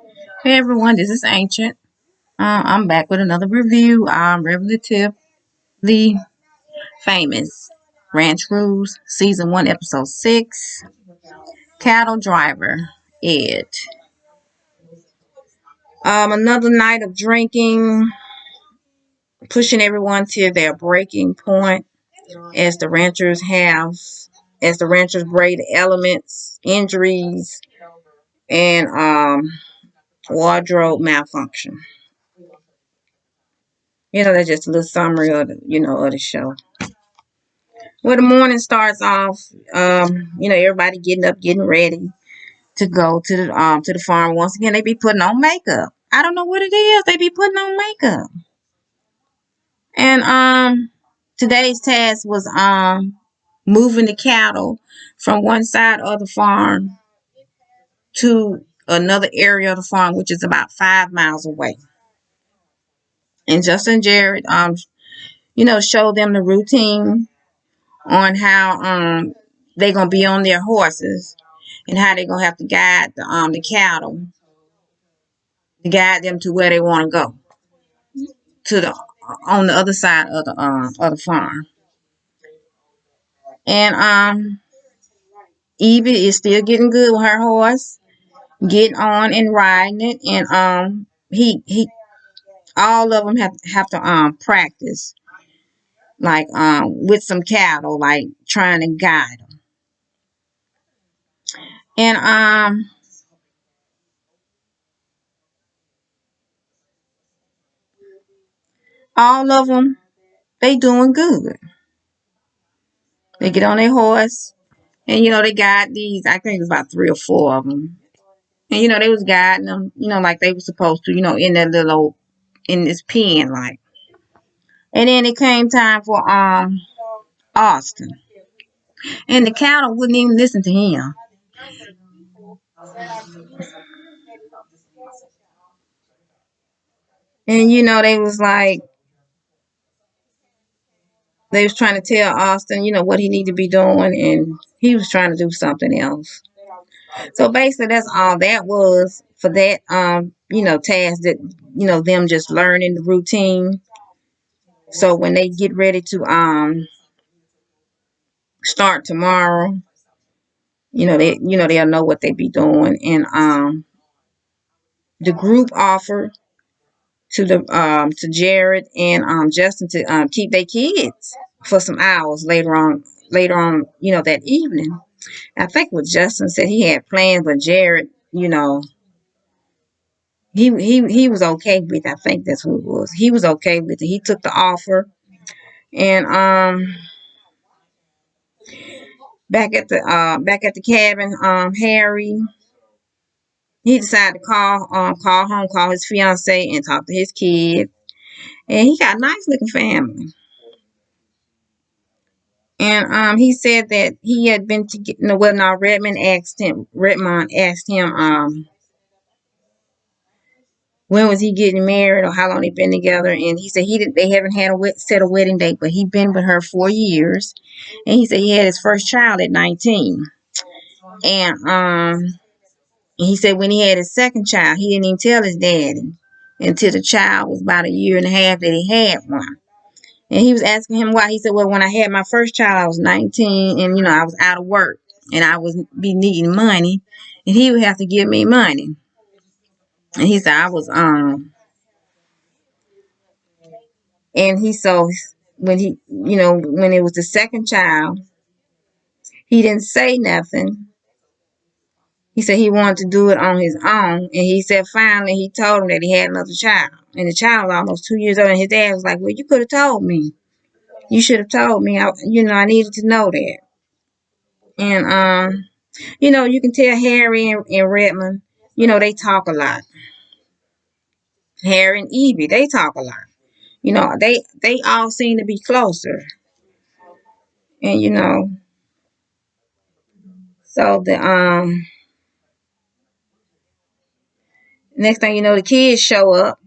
Hey everyone, this is Ancient. I'm back with another review. Relatively famous Ranch Rules, Season 1, Episode 6. Cattle Driver, Ed. Another night of drinking, pushing everyone to their breaking point as the ranchers brave the elements, injuries, and wardrobe malfunction. That's just a little summary of the show. Well, the morning starts off, everybody getting up, getting ready to go to the farm. Once again, they be putting on makeup. I don't know what it is. They be putting on makeup. And today's task was moving the cattle from one side of the farm to another area of the farm, which is about 5 miles away. And Justin Jared showed them the routine on how they're gonna be on their horses and how they're gonna have to guide the cattle to guide them to where they want to go to the on the other side of the farm. And Evie is still getting good with her horse, getting on and riding it, and he all of them have to practice like with some cattle, like trying to guide them. And all of them, they doing good. They get on their horse, and they got these. I think it's about 3 or 4 of them, and they was guiding them, like they were supposed to, in that little in this pen, like. And then it came time for Austin, and the cattle wouldn't even listen to him. And they was like they was trying to tell Austin, what he need to be doing, and he was trying to do something else. So basically, that's all that was for that task that them just learning the routine. So when they get ready to start tomorrow, they'll know what they be doing. And the group offered to Jared and Justin to keep their kids for some hours later on that evening. I think what Justin said he had plans, but Jared, he was okay with it. I think that's what it was. He was okay with it. He took the offer. And back at the cabin, Harry, he decided to call home, call his fiance, and talk to his kid. And he got a nice looking family. And he said that he had been to get well. Now Redmond asked him when was he getting married or how long they been together, and he said they haven't had a set a wedding date, but he been with her 4 years, and he said he had his first child at 19. And he said when he had his second child, he didn't even tell his daddy until the child was about a year and a half that he had one. And he was asking him why. He said, well, when I had my first child, I was 19, and I was out of work, and I was be needing money, and he would have to give me money. And he said I was and he so when he when it was the second child, he didn't say nothing. He said he wanted to do it on his own, and he said finally he told him that he had another child, and the child was almost 2 years old. And his dad was like, "Well, you could have told me. You should have told me. I needed to know that." And you can tell Harry and Redmond, they talk a lot. Harry and Evie, they talk a lot. They all seem to be closer, and so the next thing you know, the kids show up.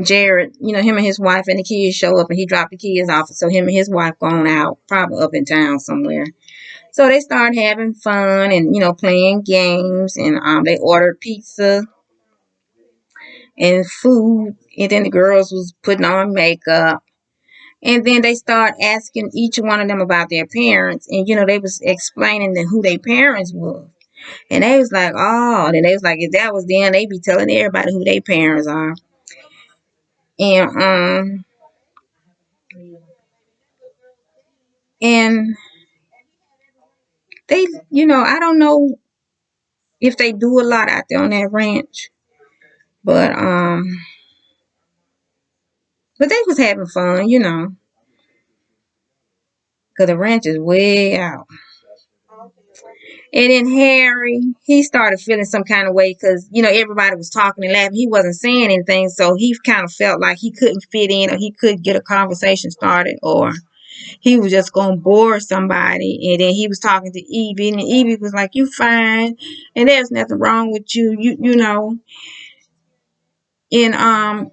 Jared, him and his wife and the kids show up, and he dropped the kids off. So him and his wife going out, probably up in town somewhere. So they started having fun and playing games, and they ordered pizza and food, and then the girls was putting on makeup. And then they start asking each one of them about their parents, and they was explaining who their parents were. And they was like, oh, and they was like, if that was them, they be telling everybody who their parents are. And and they, I don't know if they do a lot out there on that ranch, but they was having fun, because the ranch is way out. And then Harry, he started feeling some kind of way because, everybody was talking and laughing. He wasn't saying anything, so he kind of felt like he couldn't fit in, or he couldn't get a conversation started, or he was just going to bore somebody. And then he was talking to Evie, and Evie was like, you fine, and there's nothing wrong with you, you know. And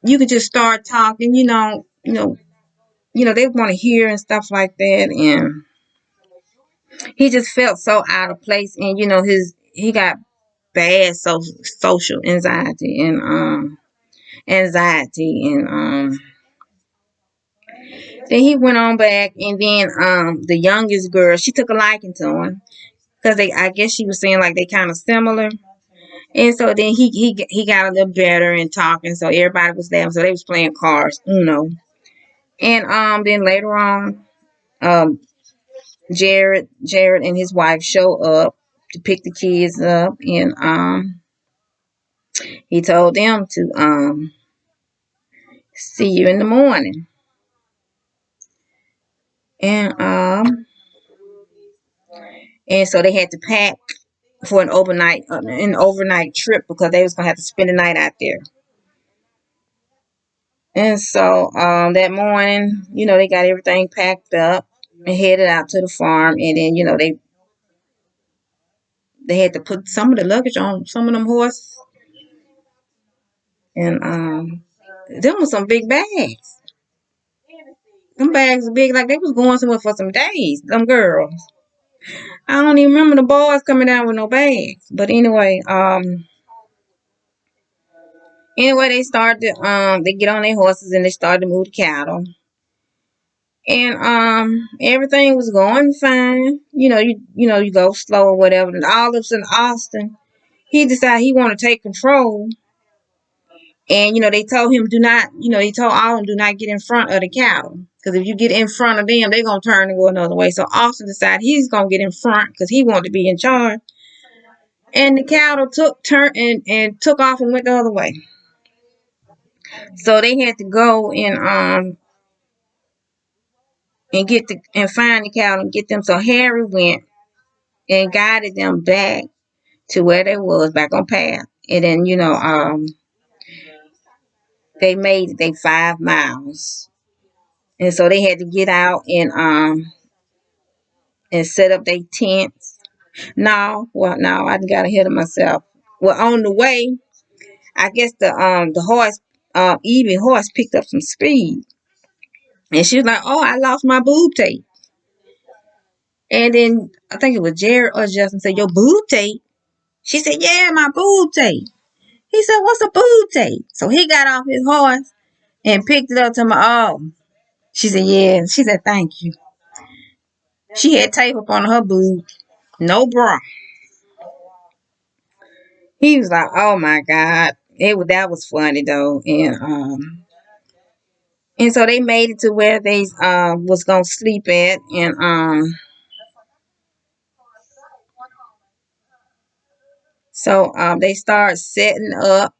you could just start talking, they want to hear and stuff like that. And he just felt so out of place, and he got bad social anxiety, and then he went on back, and then the youngest girl, she took a liking to him because I guess she was saying like they kind of similar. And so then he got a little better and talking, so everybody was there, so they was playing cards, and then later on, um Jared and his wife show up to pick the kids up, and he told them to see you in the morning. And so they had to pack for an overnight trip because they was gonna have to spend the night out there. And so that morning, they got everything packed up and headed out to the farm. And then they had to put some of the luggage on some of them horses, and them was some big bags. Them bags were big, like they was going somewhere for some days. Them girls. I don't even remember the boys coming down with no bags. But anyway, they started they get on their horses and they started to move the cattle. And everything was going fine. You go slow or whatever. And all of a sudden Austin, he decided he wanted to take control. And they told him he told all of them do not get in front of the cattle. Because if you get in front of them, they're gonna turn and go another way. So Austin decided he's gonna get in front because he wanted to be in charge. And the cattle took off and went the other way. So they had to go and find the cattle and get them. So Harry went and guided them back to where they was, back on path. And then they made it. They 5 miles, and so they had to get out and set up their tents. No, I got ahead of myself. Well, on the way, I guess the horse, Evie horse, picked up some speed, and she was like, "Oh, I lost my boob tape." And then I think it was Jared or Justin said, "Your boob tape?" She said, "Yeah, my boob tape." He said, "What's a boob tape?" So he got off his horse and picked it up to my She said, "Yeah." She said, "Thank you." She had tape up on her boob, no bra. He was like, "Oh my God." That was funny though. And so they made it to where they was gonna sleep at, and so they started setting up.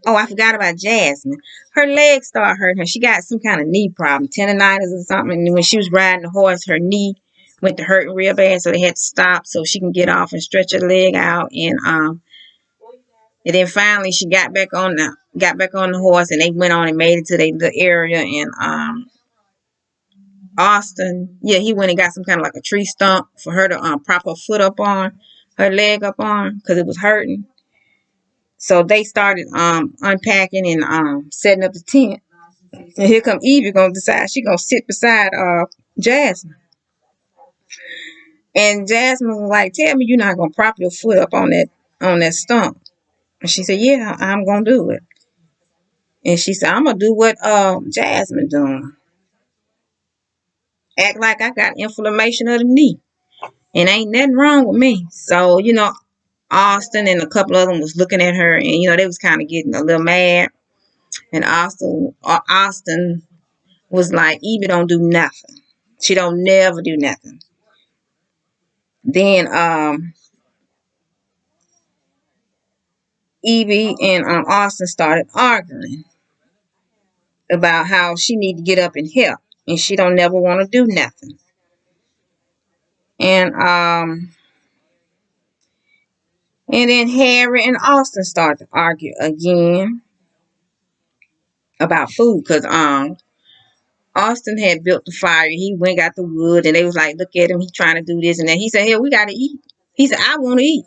Oh, I forgot about Jasmin. Her legs started hurting her. She got some kind of knee problem, tendonitis or something. And when she was riding the horse, her knee went to hurting real bad, so they had to stop so she can get off and stretch her leg out. And then finally she got back on the horse, and they went on and made it to the area. And Austin, yeah, he went and got some kind of like a tree stump for her to prop her foot up on, her leg up on, because it was hurting. So they started unpacking and setting up the tent. And here come Evie gonna decide she gonna sit beside Jasmin. And Jasmin was like, "Tell me you're not gonna prop your foot up on that stump." And she said, "Yeah, I'm gonna do it." And she said, "I'm gonna do what Jasmin doing. Act like I got inflammation of the knee. And ain't nothing wrong with me." So, Austin and a couple of them was looking at her, and they was kind of getting a little mad. And Austin was like, "Evie don't do nothing. She don't never do nothing." Then Evie and Austin started arguing about how she need to get up and help, and she don't never want to do nothing. And then Harry and Austin started to argue again about food, because Austin had built the fire. He went got the wood, and they was like, "Look at him. He trying to do this and that." He said, "Hey, we got to eat." He said, "I want to eat."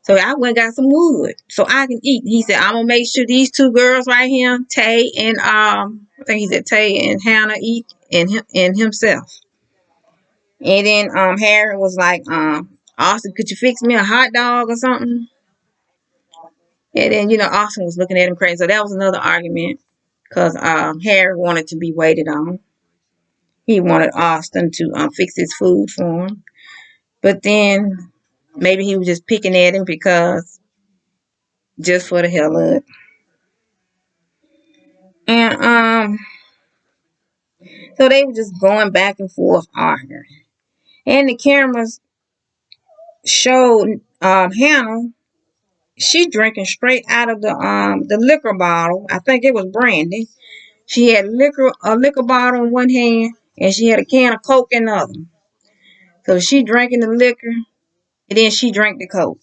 So I went and got some wood so I can eat. He said, "I'm gonna make sure these two girls right here, Tay and I think he said Tay and Hannah, eat, and himself." And then Harry was like, "Austin, could you fix me a hot dog or something?" And then Austin was looking at him crazy. So that was another argument, because Harry wanted to be waited on. He wanted Austin to fix his food for him. But then maybe he was just picking at him because just for the hell of it. And so they were just going back and forth arguing. And the cameras showed Hannah. She drinking straight out of the liquor bottle. I think it was brandy. She had a liquor bottle in one hand, and she had a can of Coke in the other. So she drinking the liquor, and then she drank the Coke.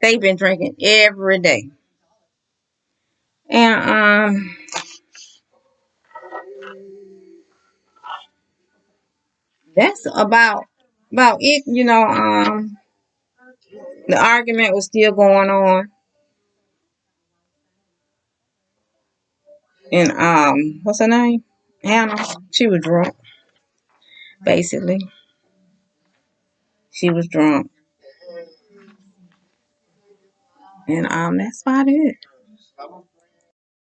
They've been drinking every day. And that's about it. The argument was still going on. And what's her name? Hannah. She was drunk. Basically, she was drunk. And that's about it.